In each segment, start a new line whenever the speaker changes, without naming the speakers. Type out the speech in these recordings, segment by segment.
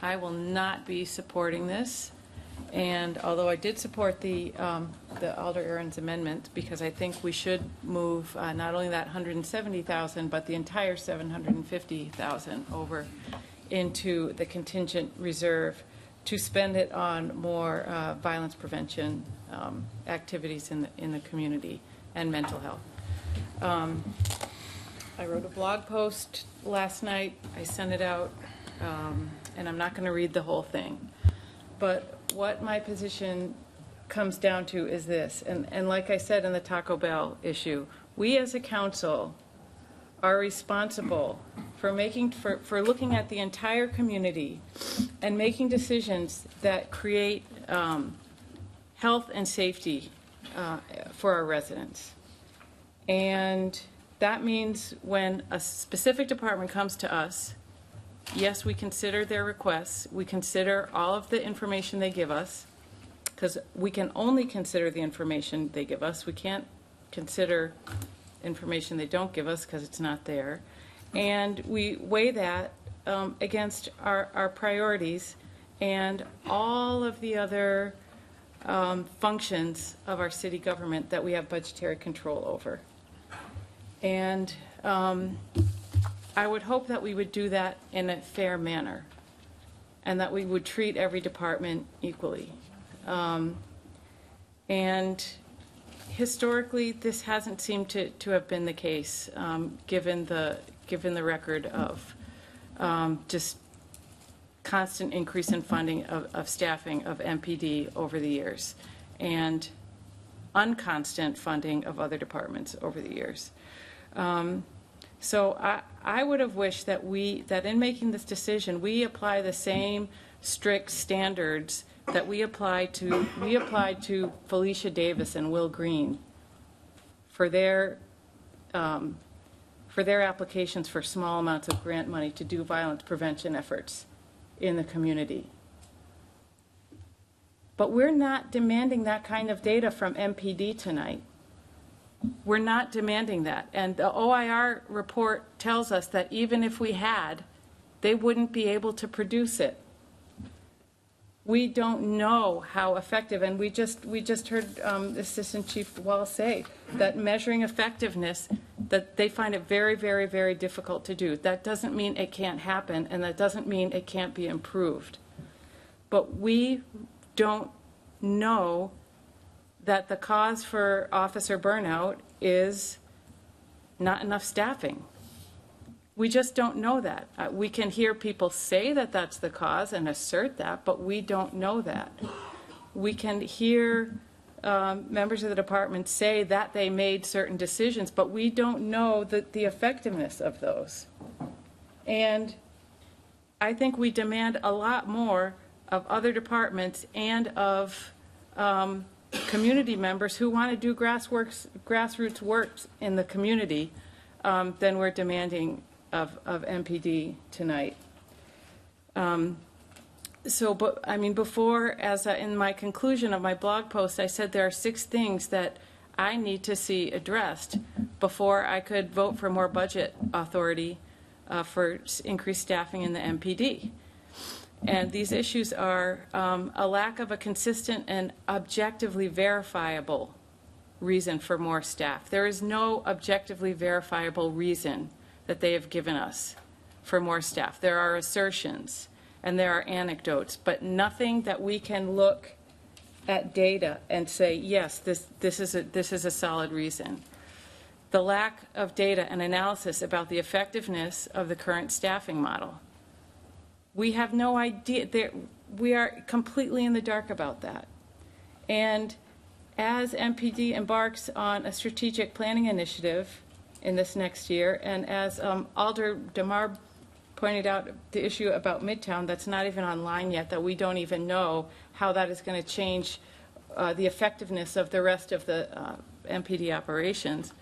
I will not be supporting this. And although I did support the Alder Aaron's amendment, because I think we should move not only that 170,000, but the entire 750,000 over into the contingent reserve to spend it on more violence prevention activities in the community and mental health. I wrote a blog post last night. I sent it out, and I'm not going to read the whole thing. But what my position comes down to is this, and like I said in the Taco Bell issue, we as a council are responsible for looking at the entire community and making decisions that create health and safety for our residents. And that means when a specific department comes to us, yes, we consider their requests. We consider all of the information they give us, because we can only consider the information they give us. We can't consider information they don't give us because it's not there. And we weigh that against our priorities and all of the other functions of our city government that we have budgetary control over. And I would hope that we would do that in a fair manner and that we would treat every department equally. And historically, this hasn't seemed to have been the case, given the record of just constant increase in funding of staffing of MPD over the years and unconstant funding of other departments over the years. So I would have wished that in making this decision, we apply the same strict standards that we applied to Felicia Davis and Will Green for their applications for small amounts of grant money to do violence prevention efforts in the community. But we're not demanding that kind of data from MPD tonight. We're not demanding that. And the OIR report tells us that even if we had, they wouldn't be able to produce it. We don't know how effective, and we just heard Assistant Chief Wall say that measuring effectiveness, that they find it very, very, very difficult to do. That doesn't mean it can't happen, and that doesn't mean it can't be improved. But we don't know that the cause for officer burnout is not enough staffing. We just don't know that. We can hear people say that that's the cause and assert that, but we don't know that. We can hear members of the department say that they made certain decisions, but we don't know the effectiveness of those. And I think we demand a lot more of other departments and of community members who want to do grassroots work in the community than we're demanding of MPD tonight. But I mean, before, in my conclusion of my blog post, I said there are 6 things that I need to see addressed before I could vote for more budget authority for increased staffing in the MPD. And these issues are a lack of a consistent and objectively verifiable reason for more staff. There is no objectively verifiable reason that they have given us for more staff. There are assertions and there are anecdotes, but nothing that we can look at data and say, yes, this is a solid reason. The lack of data and analysis about the effectiveness of the current staffing model. We have no idea. We are completely in the dark about that. And as MPD embarks on a strategic planning initiative in this next year, and as Alder DeMar pointed out, the issue about Midtown that's not even online yet, that we don't even know how that is going to change the effectiveness of the rest of the MPD operations.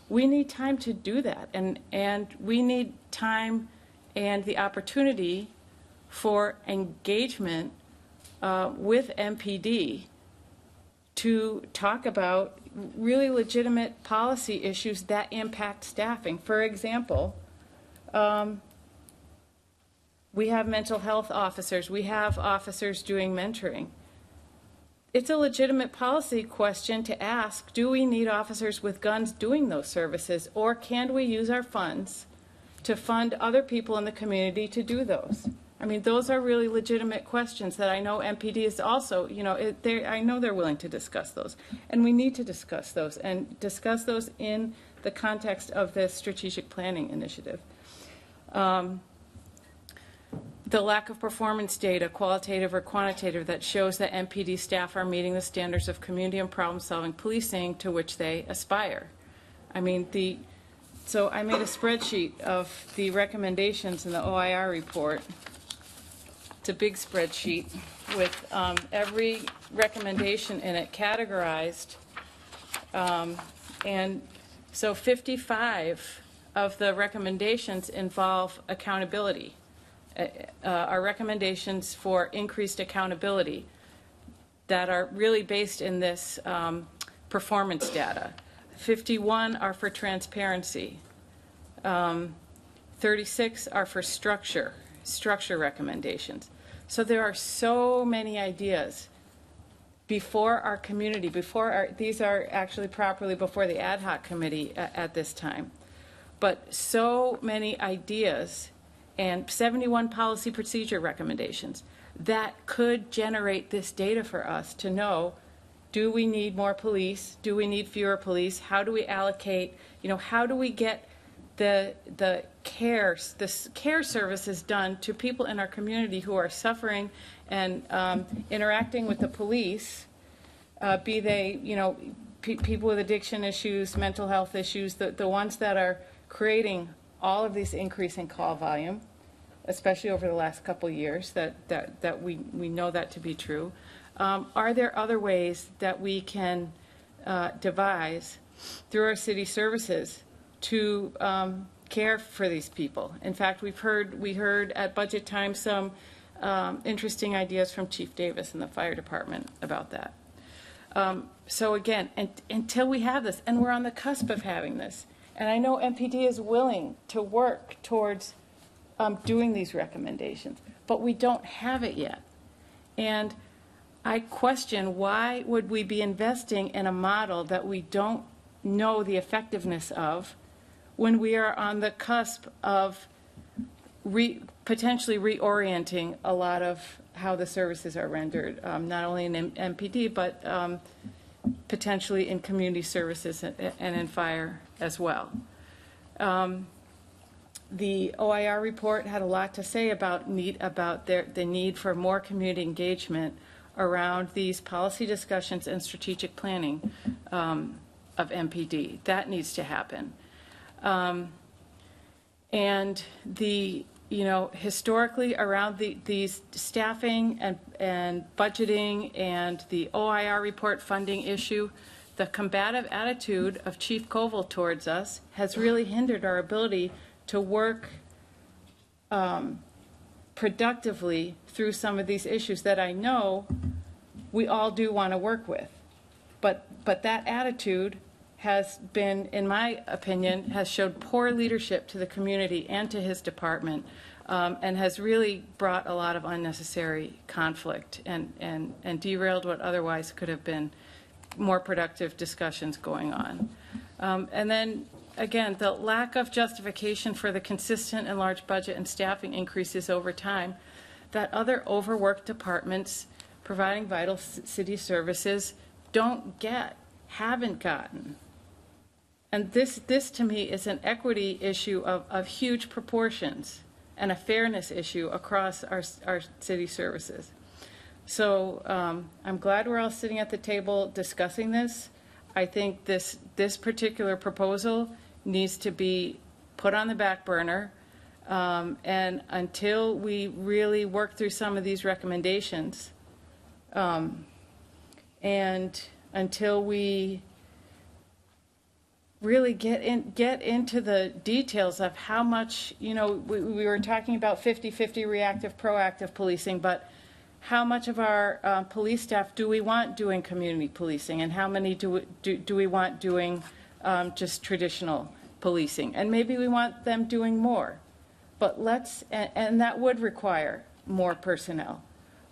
We need time to do that, and we need time and the opportunity for engagement with MPD to talk about really legitimate policy issues that impact staffing. For example, We have mental health officers. We have officers doing mentoring. It's a legitimate policy question to ask, do we need officers with guns doing those services, or can we use our funds to fund other people in the community to do those? I mean, those are really legitimate questions that I know MPD is also, you know, I know they're willing to discuss those. And we need to discuss those, and discuss those in the context of this strategic planning initiative. The lack of performance data, qualitative or quantitative, that shows that MPD staff are meeting the standards of community and problem-solving policing to which they aspire. I mean, so I made a spreadsheet of the recommendations in the OIR report. It's a big spreadsheet with every recommendation in it categorized. And so 55 of the recommendations involve accountability. Are recommendations for increased accountability that are really based in this performance data. 51 are for transparency. 36 are for structure recommendations. So there are so many ideas before our community, these are actually properly before the ad hoc committee at this time. But so many ideas and 71 policy procedure recommendations that could generate this data for us to know, do we need more police? Do we need fewer police? How do we allocate, you know, how do we get the care services done to people in our community who are suffering and interacting with the police, be they, you know, people with addiction issues, mental health issues, the ones that are creating all of this increase in call volume, especially over the last couple of years, that we know that to be true. Are there other ways that we can devise through our city services to care for these people? In fact, we heard at budget time some interesting ideas from Chief Davis in the fire department about that. So again, until we have this, and we're on the cusp of having this, and I know MPD is willing to work towards doing these recommendations, but we don't have it yet. And I question, why would we be investing in a model that we don't know the effectiveness of when we are on the cusp of potentially reorienting a lot of how the services are rendered, not only in MPD, but potentially in community services and in fire as well. The OIR report had a lot to say about the need for more community engagement around these policy discussions and strategic planning of MPD. That needs to happen. And historically around these staffing and budgeting and the OIR report funding issue, the combative attitude of Chief Koval towards us has really hindered our ability to work productively through some of these issues that I know we all do want to work with. But that attitude has been, in my opinion, has showed poor leadership to the community and to his department, and has really brought a lot of unnecessary conflict and derailed what otherwise could have been more productive discussions going on. And then, again, the lack of justification for the consistent and large budget and staffing increases over time that other overworked departments providing vital city services haven't gotten. And this to me is an equity issue of huge proportions and a fairness issue across our city services. So I'm glad we're all sitting at the table discussing this. I think this particular proposal needs to be put on the back burner, and until we really work through some of these recommendations, and until we really get into the details of how much, we were talking about 50-50 reactive proactive policing, but how much of our police staff do we want doing community policing, and how many do we want doing just traditional policing? And maybe we want them doing more. but and that would require more personnel.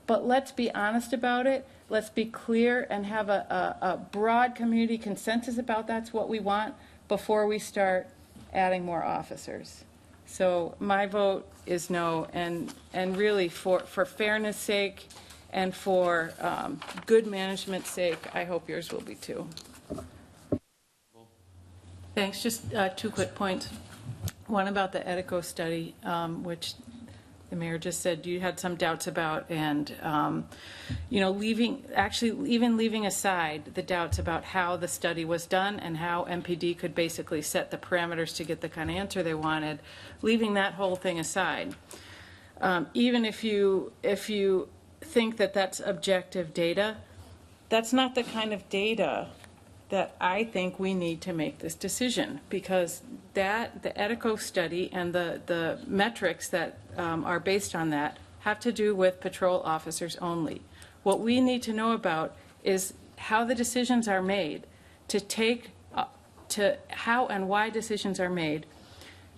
But let's be honest about it. Let's be clear and have a broad community consensus about that's what we want before we start adding more officers. So my vote is no, and really for fairness sake and for good management's sake, I hope yours will be too. Thanks. Just 2 quick points. One about the Edico study, which the mayor just said you had some doubts about, and leaving aside the doubts about how the study was done and how MPD could basically set the parameters to get the kind of answer they wanted, leaving that whole thing aside, even if you think that that's objective data, that's not the kind of data that I think we need to make this decision, because the Edico study and the metrics that are based on that have to do with patrol officers only. What we need to know about is how the decisions are made, to how and why decisions are made,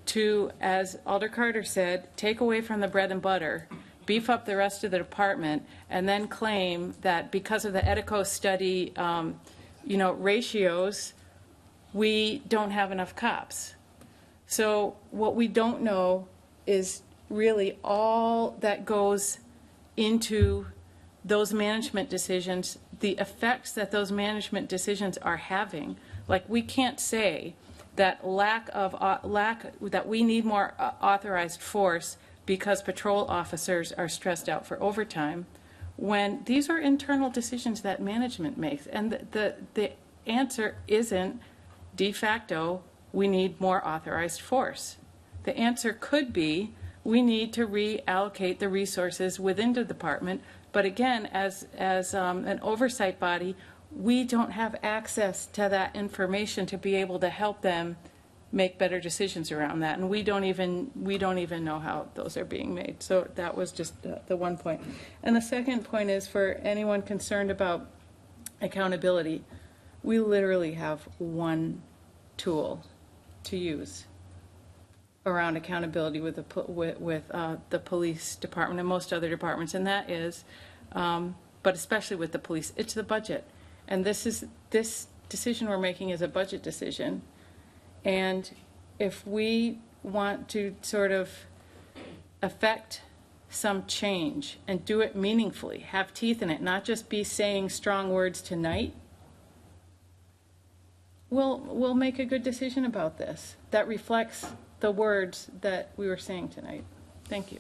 to, as Alder Carter said, take away from the bread and butter, beef up the rest of the department, and then claim that because of the Edico study ratios, we don't have enough cops. So what we don't know is really all that goes into those management decisions, the effects that those management decisions are having. Like, we can't say that that we need more authorized force because patrol officers are stressed out for overtime, when these are internal decisions that management makes. And the answer isn't de facto, we need more authorized force. The answer could be, we need to reallocate the resources within the department. But again, as an oversight body, we don't have access to that information to be able to help them make better decisions around that, and we don't even know how those are being made. So that was just the one point. And the second point is, for anyone concerned about accountability, we literally have one tool to use around accountability with the police department and most other departments, and that is, but especially with the police, it's the budget. And this decision we're making is a budget decision. And if we want to sort of affect some change and do it meaningfully, have teeth in it, not just be saying strong words tonight, we'll make a good decision about this that reflects the words that we were saying tonight. Thank you.